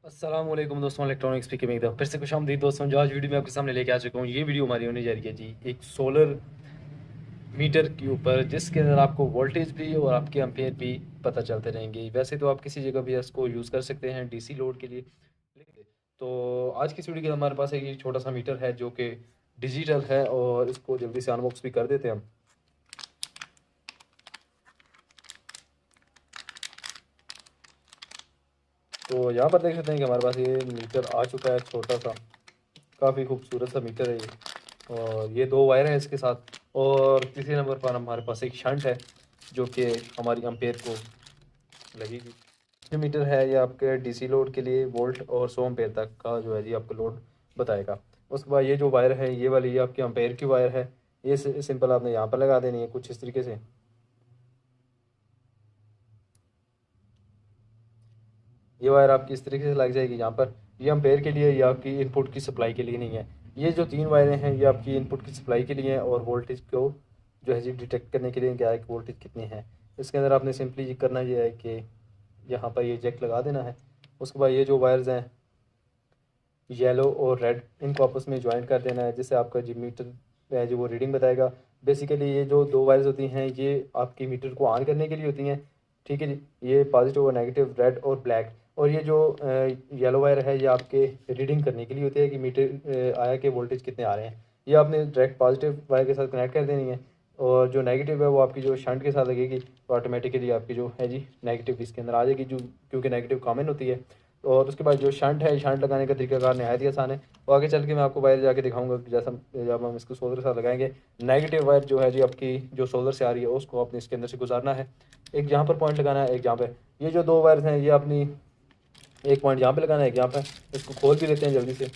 अस्सलामुअलैकुम दोस्तों, इलेक्ट्रॉनिक्स पे में एकदम फिर से खुश आमदीद दोस्तों। जो आज वीडियो मैं आपके सामने लेके आ चुका हूँ, ये वीडियो हमारी होने जा रही है जी एक सोलर मीटर के ऊपर, जिसके अंदर आपको वोल्टेज भी और आपके एम्पेयर भी पता चलते रहेंगे। वैसे तो आप किसी जगह भी इसको यूज़ कर सकते हैं डीसी लोड के लिए, तो आज की इस वीडियो के हमारे पास एक ये छोटा सा मीटर है जो कि डिजिटल है, और इसको जल्दी से अनबॉक्स भी कर देते हैं हम। तो यहाँ पर देख सकते हैं कि हमारे पास ये मीटर आ चुका है, छोटा सा काफ़ी खूबसूरत सा मीटर है ये। और ये दो वायर हैं इसके साथ, और तीसरे नंबर पर हमारे पास एक शंट है जो कि हमारी एम्पेयर को लगेगी। ये मीटर है ये आपके डीसी लोड के लिए वोल्ट और 100 एम्पेयर तक का जो है जी आपको लोड बताएगा। उसके बाद ये जो वायर है ये वाली, ये आपकी एम्पेयर की वायर है। ये सिंपल आपने यहाँ पर लगा देनी है कुछ इस तरीके से। ये वायर आपकी इस तरीके से लग जाएगी यहाँ पर। ये एम्पेयर के लिए, ये आपकी इनपुट की सप्लाई के लिए नहीं है। ये जो तीन वायरें हैं ये आपकी इनपुट की सप्लाई के लिए हैं, और वोल्टेज को जो है जी डिटेक्ट करने के लिए क्या है कि वोल्टेज कितनी है। इसके अंदर आपने सिंपली ये करना ये है कि यहाँ पर ये जैक लगा देना है। उसके बाद ये जो वायर्स हैं येलो और रेड, इनको आपस में ज्वाइन कर देना है, जिससे आपका जो मीटर है जो वो रीडिंग बताएगा। बेसिकली ये जो दो वायर्स होती हैं ये आपकी मीटर को ऑन करने के लिए होती हैं, ठीक है जी। ये पॉजिटिव और नेगेटिव, रेड और ब्लैक। और ये जो येलो वायर है ये आपके रीडिंग करने के लिए होती है कि मीटर आया के वोल्टेज कितने आ रहे हैं। ये आपने डायरेक्ट पॉजिटिव वायर के साथ कनेक्ट कर देनी है, और जो नेगेटिव है वो आपकी जो शंट के साथ लगेगी, तो ऑटोमेटिकली आपकी जो है जी नेगेटिव इसके अंदर आ जाएगी, जो क्योंकि नेगेटिव कॉमन होती है। और उसके बाद जो शंट है, शंट लगाने का तरीकाकार नहायत ही आसान है। और आगे चल के मैं आपको वायर जाके दिखाऊंगा कि जैसा जब हम इसको सोलर के साथ लगाएंगे, नेगेटिव वायर जो है जी आपकी जो सोलर से आ रही है उसको आपने इसके अंदर से गुजारना है। एक जहाँ पर पॉइंट लगाना है, एक जहाँ पे। ये जो दो वायर्स हैं ये अपनी एक पॉइंट यहाँ पे लगाना है, एक यहाँ पे। इसको खोल भी लेते हैं जल्दी से।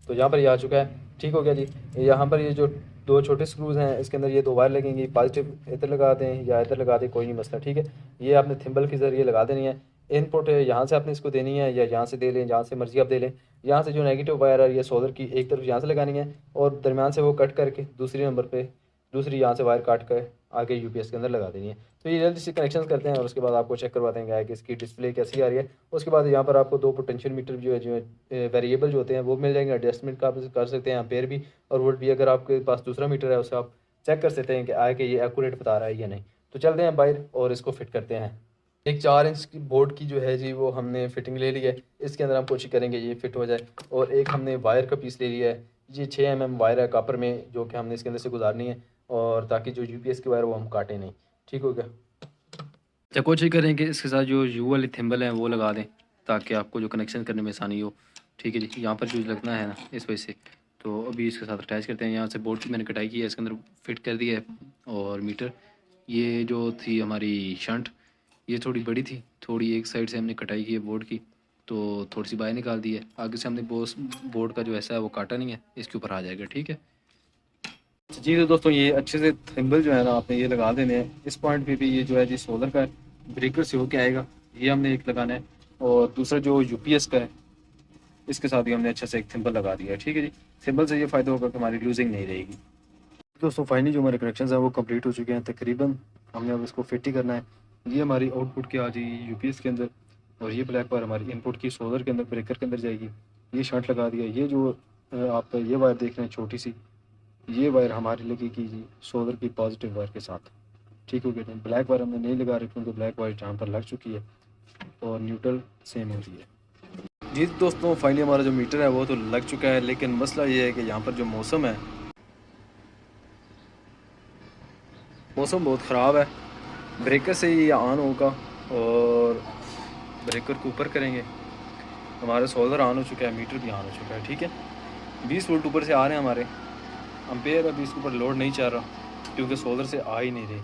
तो यहाँ पर ये आ चुका है, ठीक हो गया जी। यहाँ पर ये जो दो छोटे स्क्रूज हैं इसके अंदर ये दो वायर लगेंगी। पॉजिटिव इधर लगा दें या इधर लगा दें, कोई नहीं मसला, ठीक है। ये आपने थिम्बल के ज़रिए लगा देनी है। इनपुट यहाँ से आपने इसको देनी है, या यहाँ से दे लें, जहाँ से मर्जी आप दे लें। यहाँ से जो नेगेटिव वायर है ये सोलर की एक तरफ यहाँ से लगानी है, और दरमियान से वो कट करके दूसरी नंबर पे दूसरी यहाँ से वायर काट कर आगे यूपीएस के अंदर लगा देनी है। तो ये जल्दी से कनेक्शन करते हैं, और उसके बाद आपको चेक करवाते हैं कि इसकी डिस्प्ले कैसी आ रही है। उसके बाद यहाँ पर आपको दो पोटेंशियल मीटर जो है वेरिएबल जो होते हैं वो मिल जाएंगे। एडजस्टमेंट का आप कर सकते हैं, एम्पेयर भी और वोल्ट भी। अगर आपके पास दूसरा मीटर है उसे आप चेक कर सकते हैं कि आए कि ये एक्यूरेट बता रहा है या नहीं। तो चलते हैं बाहर और इसको फिट करते हैं। एक 4 इंच की बोर्ड की जो है जी वो हमने फिटिंग ले ली है। इसके अंदर हम कोशिश करेंगे ये फिट हो जाए। और एक हमने वायर का पीस ले लिया है, ये 6 mm वायर है कापर में, जो कि हमने इसके अंदर से गुजारनी है, और ताकि जो यूपीएस की वायर वो हम काटें नहीं, ठीक हो गया। तो कोशिश करें कि इसके साथ जो यू वाले थिम्बल हैं वो लगा दें, ताकि आपको जो कनेक्शन करने में आसानी हो, ठीक है जी। यहाँ पर जो लगना है ना इस वजह से, तो अभी इसके साथ अटैच करते हैं। यहाँ से बोर्ड की मैंने कटाई की है, इसके अंदर फिट कर दिया है। और मीटर ये जो थी हमारी शंट, ये थोड़ी बड़ी थी, थोड़ी एक साइड से हमने कटाई की है बोर्ड की, तो थोड़ी सी बाहर निकाल दी है। आगे से हमने बोर्ड का जो ऐसा है वो काटा नहीं है, इसके ऊपर आ जाएगा, ठीक है जी। तो दोस्तों ये अच्छे से थिम्बल जो है ना आपने ये लगा देने हैं। इस पॉइंट पे भी ये जो है जी सोलर का ब्रेकर से होके आएगा, ये हमने एक लगाना है। और दूसरा जो यूपीएस का है इसके साथ ही हमने अच्छा से एक थिम्बल लगा दिया है, ठीक है जी। थिम्बल से ये फ़ायदा होगा कि हमारी लूजिंग नहीं रहेगी। दोस्तों फाइनली जो हमारे कनेक्शन हैं वो कंप्लीट हो चुके हैं तकरीबन। हमने अब इसको फिट ही करना है। ये हमारी आउटपुट की आ जाएगी यूपीएस के अंदर, और ये ब्लैक वायर हमारी इनपुट की सोलर के अंदर ब्रेकर के अंदर जाएगी। ये शर्ट लगा दिया। ये जो आप ये वायर देख रहे हैं छोटी सी, ये वायर हमारी लगेगी जी सोलर की पॉजिटिव वायर के साथ, ठीक हो गया। ब्लैक वायर हमने नहीं लगा रही क्योंकि ब्लैक वायर जहाँ पर लग चुकी है, और न्यूट्रल सेम हो रही है जी। दोस्तों फाइनली हमारा जो मीटर है वो तो लग चुका है, लेकिन मसला ये है कि यहाँ पर जो मौसम है, मौसम बहुत ख़राब है। ब्रेकर से ही ऑन होगा, और ब्रेकर को ऊपर करेंगे। हमारा सोलर ऑन हो चुका है, मीटर भी ऑन हो चुका है, ठीक है। 20 वोल्ट ऊपर से आ रहे हैं हमारे। एम्पेयर अभी इसके ऊपर लोड नहीं चल रहा क्योंकि सोलर से आ ही नहीं रही,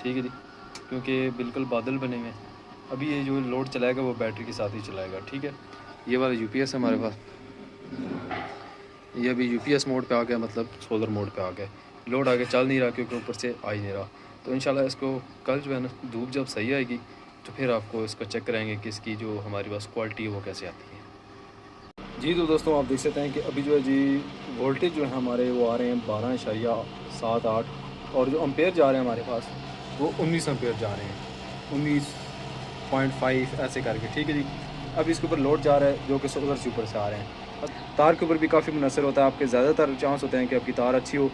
ठीक है जी, क्योंकि बिल्कुल बादल बने हुए हैं। अभी ये जो लोड चलाएगा वो बैटरी के साथ ही चलाएगा, ठीक है। ये वाला यूपीएस है हमारे पास, ये अभी यूपीएस मोड पे आ गया, मतलब सोलर मोड पे आ गया। लोड आगे चल नहीं रहा क्योंकि ऊपर से आ ही नहीं रहा। तो इंशाल्लाह इसको कल जो है ना धूप जब सही आएगी तो फिर आपको इसका चेक कराएंगे कि इसकी जो हमारे पास क्वालिटी है वो कैसे आती है जी। तो दोस्तों आप देख सकते हैं कि अभी जो है जी वोल्टेज जो है हमारे वो आ रहे हैं 12.78, और जो अम्पेयर जा रहे हैं हमारे पास वो 19 अम्पेयर जा रहे हैं, 19.5 ऐसे करके, ठीक है जी। अब इसके ऊपर लोड जा रहा है जो कि उधर से ऊपर से आ रहे हैं। तार के ऊपर भी काफ़ी मुनसर होता है, आपके ज़्यादातर चांस होते हैं कि आपकी तार अच्छी हो,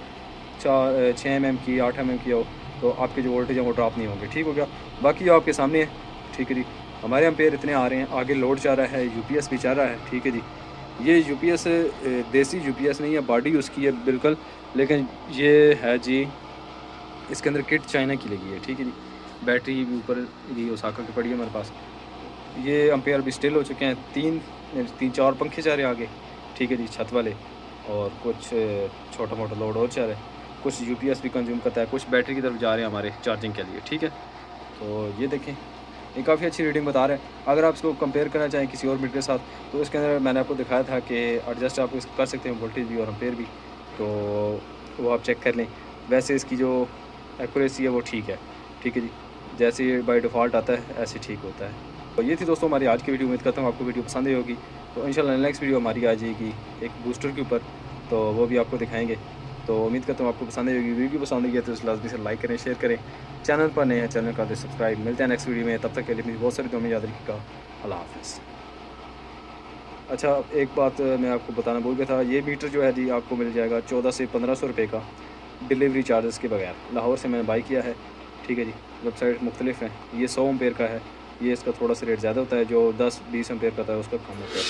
6 mm की 8 mm की हो, तो आपके जो वोल्टेज है वो ड्रॉप नहीं होंगे। ठीक हो गया। बाकी आपके सामने है, ठीक है जी, हमारे एम्पेयर इतने आ रहे हैं, आगे लोड जा रहा है, यूपीएस भी चल रहा है। ठीक है जी, ये यूपीएस देसी यूपीएस नहीं है, बॉडी उसकी है बिल्कुल, लेकिन ये है जी इसके अंदर किट चाइना की लगी है। ठीक है जी, बैटरी भी ऊपर ये ओसाका की पड़ी है हमारे पास। ये एम्पेयर भी स्टिल हो चुके हैं, तीन चार पंखे जा रहे हैं आगे। ठीक है जी, छत वाले, और कुछ छोटा मोटा लोड और चल रहा है, कुछ यूपीएस भी कंज्यूम करता है, कुछ बैटरी की तरफ जा रहे हैं हमारे चार्जिंग के लिए। ठीक है, तो ये देखें, ये काफ़ी अच्छी रीडिंग बता रहा है। अगर आप इसको कंपेयर करना चाहें किसी और मीटर के साथ, तो इसके अंदर मैंने आपको दिखाया था कि एडजस्ट आप इसको कर सकते हैं वोल्टेज भी और एम्पेयर भी, तो वो आप चेक कर लें। वैसे इसकी जो एक्यूरेसी है वो ठीक है। ठीक है जी, जैसे ये बाय डिफ़ॉल्ट आता है ऐसे ठीक होता है। तो ये थी दोस्तों हमारी आज की वीडियो। उम्मीद करता हूँ आपको वीडियो पसंद आई होगी। तो इंशाल्लाह नेक्स्ट वीडियो हमारी आ जाएगी एक बूस्टर के ऊपर, तो वो भी आपको दिखाएंगे। तो उम्मीद करता हूँ आपको पसंद आई होगी। वीडियो पसंद आई है तो इस लाजमी से लाइक करें, शेयर करें। चैनल पर नए हैं चैनल का सब्सक्राइब। मिलते हैं नेक्स्ट वीडियो में, तब तक के लिए मेरी बहुत सारी दुआएं याद रखिएगा। अल्लाह हाफ़िज़। अच्छा, एक बात मैं आपको बताना भूल गया था, ये मीटर जो है जी आपको मिल जाएगा 1400 से 1500 रुपये का, डिलीवरी चार्जेस के बगैर। लाहौर से मैंने बाई किया है। ठीक है जी, वेबसाइट मुख्तलिफ हैं। ये 100 एम्पेयर का है, ये इसका थोड़ा सा रेट ज़्यादा होता है, जो 10-20 एम्पेयर का था उसका कम होता है।